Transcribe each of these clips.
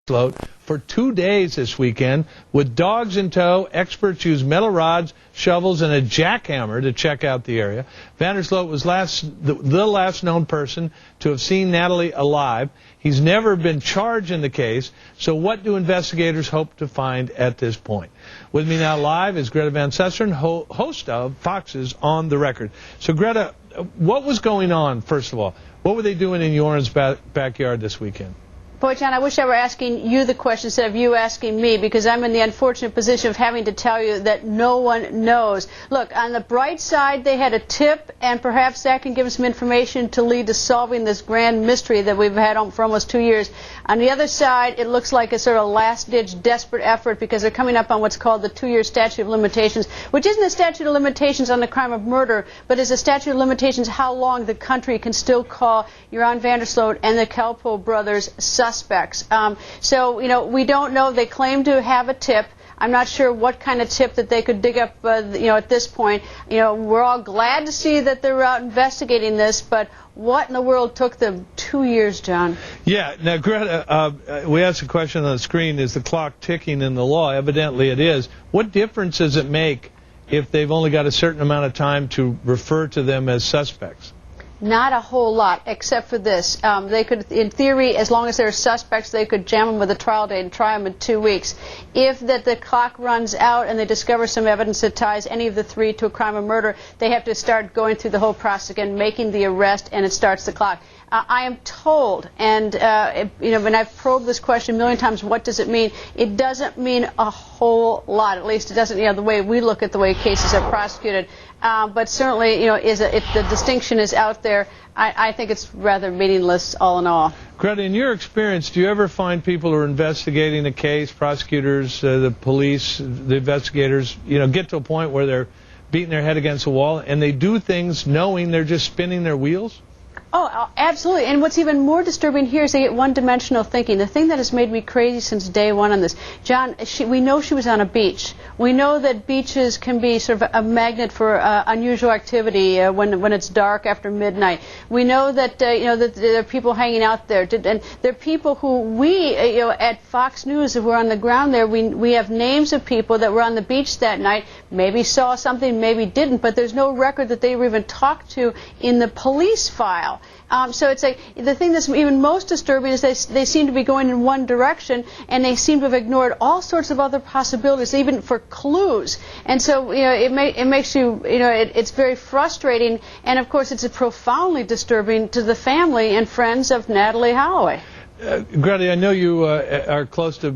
Float for 2 days this weekend. With dogs in tow, experts use metal rods, shovels, and a jackhammer to check out the area. Vandersloot was the last known person to have seen Natalie alive. He's never been charged in the case, so what do investigators hope to find at this point? With me now live is Greta Van Susteren, host of Fox's On the Record. So Greta, what was going on, first of all? What were they doing in Joran's backyard this weekend? Boy, John, I wish I were asking you the question instead of you asking me, because I'm in the unfortunate position of having to tell you that no one knows. Look, on the bright side, they had a tip, and perhaps that can give them some information to lead to solving this grand mystery that we've had for almost 2 years. On the other side, it looks like a sort of last-ditch, desperate effort, because they're coming up on what's called the 2-year statute of limitations, which isn't a statute of limitations on the crime of murder, but is a statute of limitations how long the country can still call Joran Vandersloot and the Kelpo brothers suspects. So, we don't know. They claim to have a tip. I'm not sure what kind of tip that they could dig up, at this point. We're all glad to see that they're out investigating this, but what in the world took them 2 years, John? Yeah. Now, Greta, we asked a question on the screen, is the clock ticking in the law? Evidently it is. What difference does it make if they've only got a certain amount of time to refer to them as suspects? Not a whole lot, except for this. They could, in theory, as long as they're suspects, they could jam them with a trial date and try them in 2 weeks. If the clock runs out and they discover some evidence that ties any of the three to a crime of murder, they have to start going through the whole process again, making the arrest, and it starts the clock. I am told, and when I've probed this question a million times, what does it mean? It doesn't mean a whole lot. At least it doesn't, the way we look at the way cases are prosecuted. But certainly, if the distinction is out there, I think it's rather meaningless all in all. Greta, in your experience, do you ever find people who are investigating a case, prosecutors, the police, the investigators, get to a point where they're beating their head against the wall and they do things knowing they're just spinning their wheels? Oh, absolutely. And what's even more disturbing here is they get one-dimensional thinking. The thing that has made me crazy since day one on this, John, we know she was on a beach. We know that beaches can be sort of a magnet for unusual activity when it's dark after midnight. We know that that there are people hanging out there, and there are people who we at Fox News, who were on the ground there, we have names of people that were on the beach that night, maybe saw something, maybe didn't, but there's no record that they were even talked to in the police file. So it's like the thing that's even most disturbing is they seem to be going in one direction, and they seem to have ignored all sorts of other possibilities, even for clues. And so it makes you it's very frustrating, and of course it's profoundly disturbing to the family and friends of Natalie Holloway. Greta, I know you are close to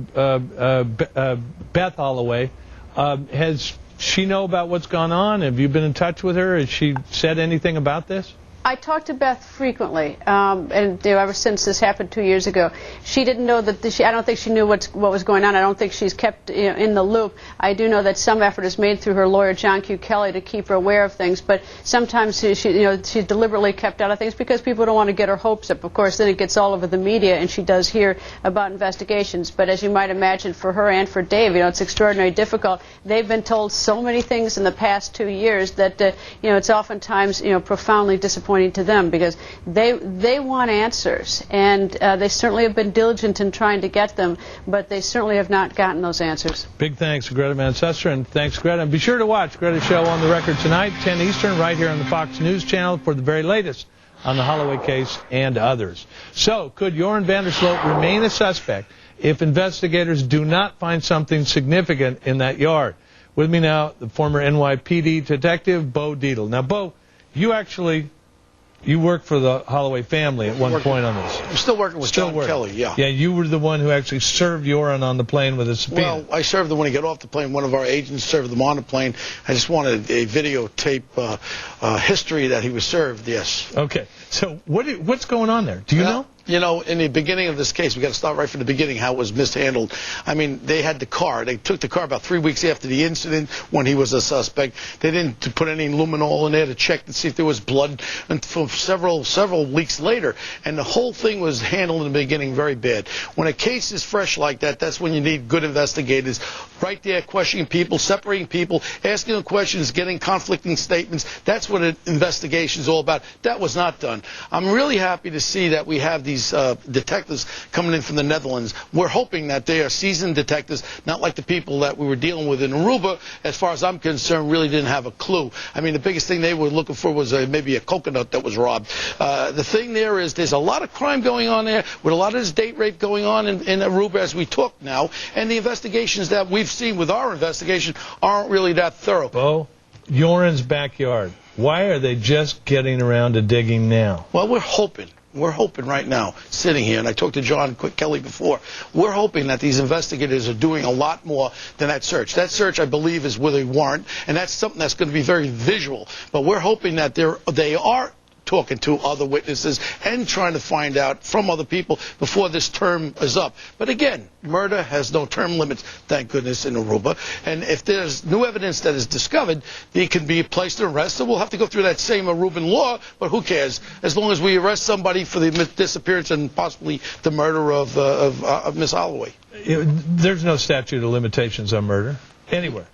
Beth Holloway. Has she know about what's gone on? Have you been in touch with her? Has she said anything about this? I talked to Beth frequently, and ever since this happened 2 years ago. She didn't know that I don't think she knew what was going on. I don't think she's kept in the loop. I do know that some effort is made through her lawyer, John Q. Kelly, to keep her aware of things. But sometimes she deliberately kept out of things because people don't want to get her hopes up. Of course, then it gets all over the media, and she does hear about investigations. But as you might imagine, for her and for Dave, it's extraordinarily difficult. They've been told so many things in the past 2 years that it's oftentimes profoundly disappointing to them, because they want answers, and they certainly have been diligent in trying to get them, but they certainly have not gotten those answers. Big thanks to Greta Van Susteren. Thanks, Greta. And be sure to watch Greta's show On the Record tonight, 10 Eastern, right here on the Fox News Channel for the very latest on the Holloway case and others. So, could Joran Vandersloot remain a suspect if investigators do not find something significant in that yard? With me now, the former NYPD detective, Bo Dietl. Now, Bo, you worked for the Holloway family at one point on this. I'm still working with John Kelly, yeah. Yeah, you were the one who actually served Joran on the plane with a subpoena. Well, I served him when he got off the plane. One of our agents served him on the plane. I just wanted a videotape history that he was served, yes. Okay. So what's going on there? Do you know? In the beginning of this case, we got to start right from the beginning, how it was mishandled. I mean, they had the car. They took the car about 3 weeks after the incident when he was a suspect. They didn't put any luminol in there to check to see if there was blood until several weeks later. And the whole thing was handled in the beginning very bad. When a case is fresh like that, that's when you need good investigators. Right there, questioning people, separating people, asking them questions, getting conflicting statements. That's what an investigation is all about. That was not done. I'm really happy to see that we have the these detectives coming in from the Netherlands. We're hoping that they are seasoned detectives, not like the people that we were dealing with in Aruba. As far as I'm concerned, really didn't have a clue. I mean, the biggest thing they were looking for was maybe a coconut that was robbed. The thing there is there's a lot of crime going on there, with a lot of this date rape going on in Aruba as we talk now, and the investigations that we've seen with our investigation aren't really that thorough. Bo, Yoren's backyard. Why are they just getting around to digging now? Well, we're hoping right now, sitting here, and I talked to John Kelly before, we're hoping that these investigators are doing a lot more than that search. That search, I believe, is with a warrant, and that's something that's going to be very visual. But we're hoping that they are talking to other witnesses and trying to find out from other people before this term is up. But again, murder has no term limits, thank goodness, in Aruba. And if there's new evidence that is discovered, they can be placed and arrested. We'll have to go through that same Aruban law, but who cares? As long as we arrest somebody for the disappearance and possibly the murder of Miss Holloway. There's no statute of limitations on murder anywhere.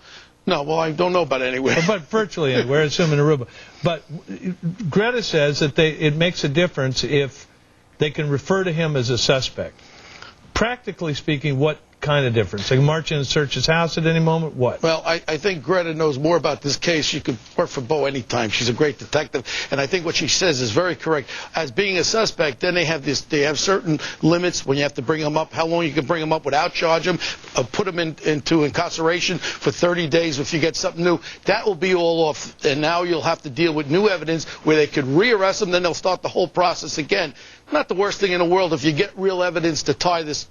No, well, I don't know about anywhere. But virtually anywhere, assuming Aruba. But Greta says that it makes a difference if they can refer to him as a suspect. Practically speaking, what kind of difference? They can march in and search his house at any moment? What? Well, I think Greta knows more about this case. She could work for Bo anytime. She's a great detective, and I think what she says is very correct. As being a suspect, then they have certain limits when you have to bring them up, how long you can bring them up without charging them, put them into incarceration for 30 days if you get something new. That will be all off, and now you'll have to deal with new evidence where they could re-arrest them, then they'll start the whole process again. Not the worst thing in the world if you get real evidence to tie this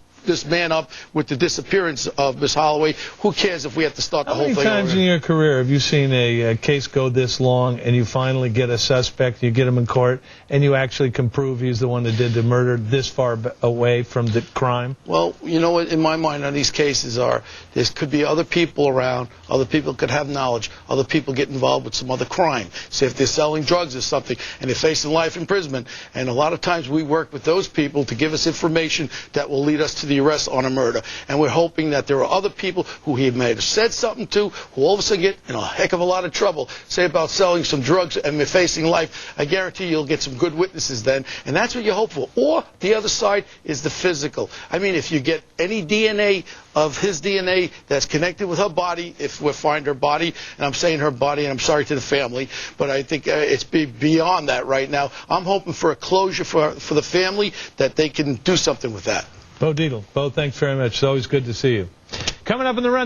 man up with the disappearance of Miss Holloway. Who cares if we have to start the whole thing over? How many times in your career have you seen a case go this long and you finally get a suspect, you get him in court, and you actually can prove he's the one that did the murder this far away from the crime? Well, you know what, in my mind on these cases there could be other people around, other people could have knowledge, other people get involved with some other crime. Say if they're selling drugs or something and they're facing life imprisonment, and a lot of times we work with those people to give us information that will lead us to the arrest on a murder. And we're hoping that there are other people who he may have said something to who all of a sudden get in a heck of a lot of trouble, say about selling some drugs and they're facing life. I guarantee you'll get some good witnesses then, and that's what you hope for. Or the other side is the physical. I mean, if you get any DNA of his DNA that's connected with her body, if we find her body, and I'm saying her body, and I'm sorry to the family, but I think it's beyond that right now. I'm hoping for a closure for the family, that they can do something with that. Bo Dietl. Bo, thanks very much. It's always good to see you. Coming up in the rundown.